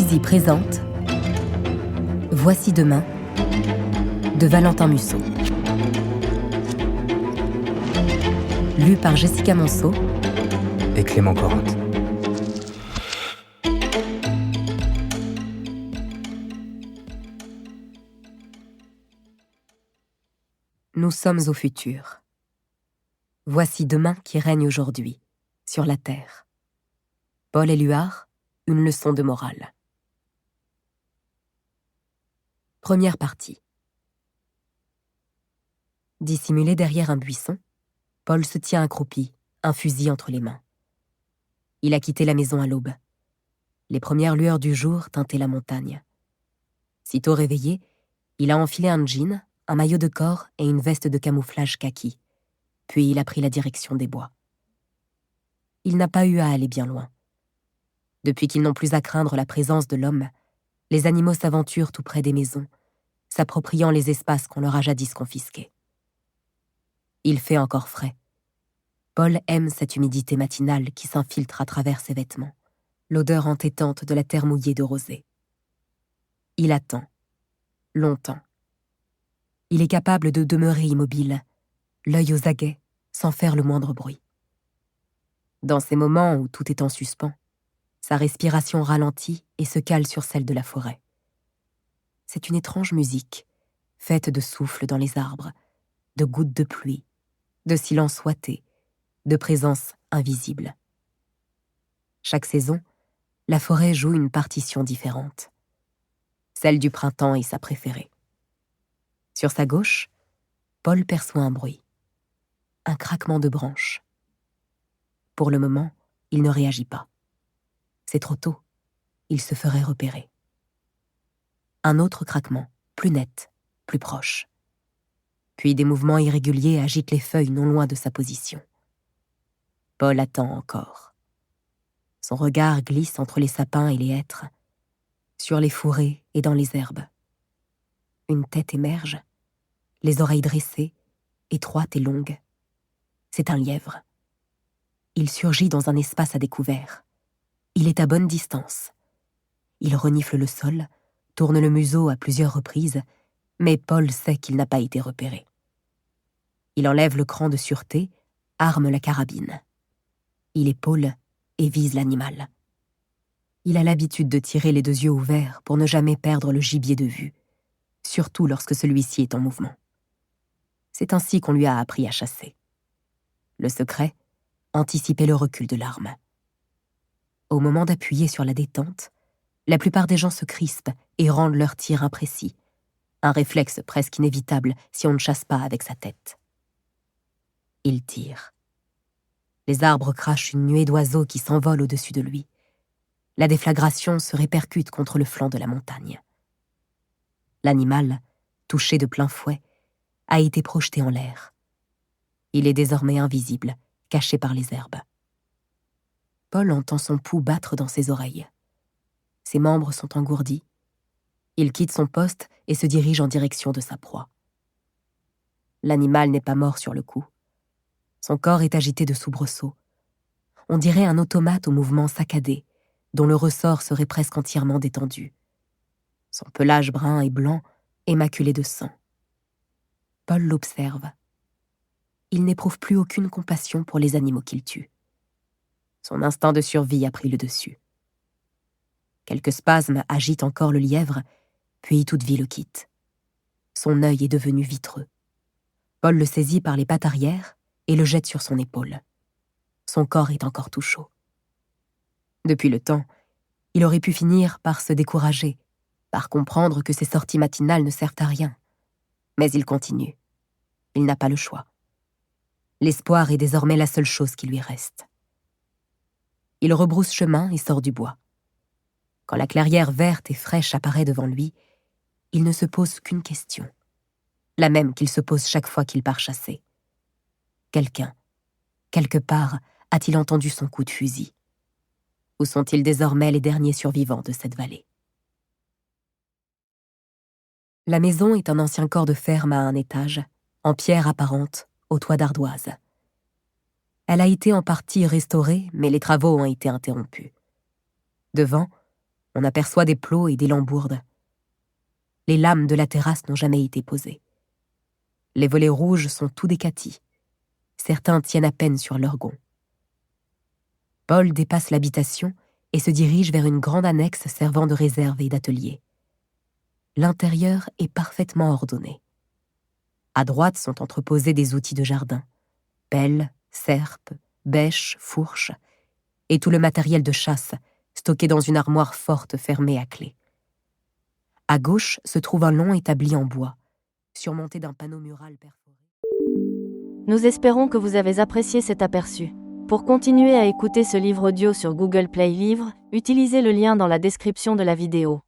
Poésie présente Voici demain de Valentin Musso. Lu par Jessica Monceau et Clément Corinthe. Nous sommes au futur. Voici demain qui règne aujourd'hui, sur la terre. Paul Éluard, une leçon de morale. Première partie. Dissimulé derrière un buisson, Paul se tient accroupi, un fusil entre les mains. Il a quitté la maison à l'aube. Les premières lueurs du jour teintaient la montagne. Sitôt réveillé, il a enfilé un jean, un maillot de corps et une veste de camouflage kaki. Puis il a pris la direction des bois. Il n'a pas eu à aller bien loin. Depuis qu'ils n'ont plus à craindre la présence de l'homme, les animaux s'aventurent tout près des maisons, s'appropriant les espaces qu'on leur a jadis confisqués. Il fait encore frais. Paul aime cette humidité matinale qui s'infiltre à travers ses vêtements, l'odeur entêtante de la terre mouillée de rosée. Il attend, longtemps. Il est capable de demeurer immobile, l'œil aux aguets, sans faire le moindre bruit. Dans ces moments où tout est en suspens, sa respiration ralentit et se cale sur celle de la forêt. C'est une étrange musique, faite de souffles dans les arbres, de gouttes de pluie, de silence ouaté, de présence invisible. Chaque saison, la forêt joue une partition différente. Celle du printemps est sa préférée. Sur sa gauche, Paul perçoit un bruit. Un craquement de branches. Pour le moment, il ne réagit pas. C'est trop tôt. Il se ferait repérer. Un autre craquement, plus net, plus proche. Puis des mouvements irréguliers agitent les feuilles non loin de sa position. Paul attend encore. Son regard glisse entre les sapins et les hêtres, sur les fourrés et dans les herbes. Une tête émerge, les oreilles dressées, étroites et longues. C'est un lièvre. Il surgit dans un espace à découvert. Il est à bonne distance. Il renifle le sol, tourne le museau à plusieurs reprises, mais Paul sait qu'il n'a pas été repéré. Il enlève le cran de sûreté, arme la carabine. Il épaule et vise l'animal. Il a l'habitude de tirer les deux yeux ouverts pour ne jamais perdre le gibier de vue, surtout lorsque celui-ci est en mouvement. C'est ainsi qu'on lui a appris à chasser. Le secret, anticiper le recul de l'arme. Au moment d'appuyer sur la détente, la plupart des gens se crispent et rendent leur tir imprécis, un réflexe presque inévitable si on ne chasse pas avec sa tête. Il tire. Les arbres crachent une nuée d'oiseaux qui s'envolent au-dessus de lui. La déflagration se répercute contre le flanc de la montagne. L'animal, touché de plein fouet, a été projeté en l'air. Il est désormais invisible, caché par les herbes. Paul entend son pouls battre dans ses oreilles. Ses membres sont engourdis. Il quitte son poste et se dirige en direction de sa proie. L'animal n'est pas mort sur le coup. Son corps est agité de soubresauts. On dirait un automate au mouvement saccadé, dont le ressort serait presque entièrement détendu. Son pelage brun et blanc, émaculé de sang. Paul l'observe. Il n'éprouve plus aucune compassion pour les animaux qu'il tue. Son instinct de survie a pris le dessus. Quelques spasmes agitent encore le lièvre, puis toute vie le quitte. Son œil est devenu vitreux. Paul le saisit par les pattes arrière et le jette sur son épaule. Son corps est encore tout chaud. Depuis le temps, il aurait pu finir par se décourager, par comprendre que ses sorties matinales ne servent à rien. Mais il continue. Il n'a pas le choix. L'espoir est désormais la seule chose qui lui reste. Il rebrousse chemin et sort du bois. Quand la clairière verte et fraîche apparaît devant lui, il ne se pose qu'une question, la même qu'il se pose chaque fois qu'il part chasser. Quelqu'un, quelque part, a-t-il entendu son coup de fusil? Où sont-ils désormais les derniers survivants de cette vallée? La maison est un ancien corps de ferme à un étage, en pierre apparente, au toit d'ardoise. Elle a été en partie restaurée, mais les travaux ont été interrompus. Devant, On aperçoit des plots et des lambourdes. Les lames de la terrasse n'ont jamais été posées. Les volets rouges sont tout décatis. Certains tiennent à peine sur leurs gonds. Paul dépasse l'habitation et se dirige vers une grande annexe servant de réserve et d'atelier. L'intérieur est parfaitement ordonné. À droite sont entreposés des outils de jardin, pelles, serpes, bêches, fourches, et tout le matériel de chasse, stocké dans une armoire forte fermée à clé. À gauche se trouve un long établi en bois, surmonté d'un panneau mural perforé. Nous espérons que vous avez apprécié cet aperçu. Pour continuer à écouter ce livre audio sur Google Play Livres, utilisez le lien dans la description de la vidéo.